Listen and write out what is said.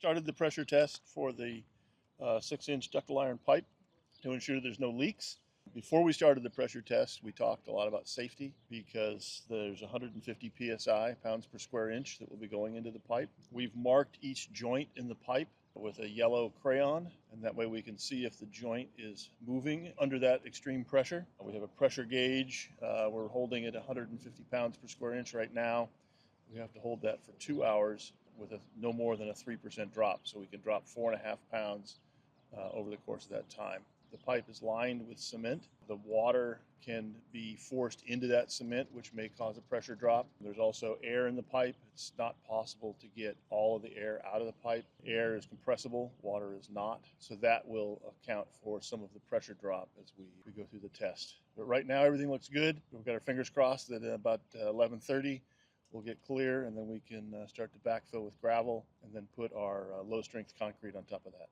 Started the pressure test for the 6-inch ductile iron pipe to ensure there's no leaks. Before we started the pressure test, we talked a lot about safety because there's 150 psi, pounds per square inch, that will be going into the pipe. We've marked each joint in the pipe with a yellow crayon, and that way we can see if the joint is moving under that extreme pressure. We have a pressure gauge. We're holding it 150 pounds per square inch right now. We have to hold that for 2 hours with no more than a 3% drop, so we can drop 4.5 pounds over the course of that time. The pipe is lined with cement. The water can be forced into that cement, which may cause a pressure drop. There's also air in the pipe. It's not possible to get all of the air out of the pipe. Air is compressible, water is not. So that will account for some of the pressure drop as we go through the test. But right now everything looks good. We've got our fingers crossed that at about 11:30 we'll get clear, and then we can start to backfill with gravel and then put our low strength concrete on top of that.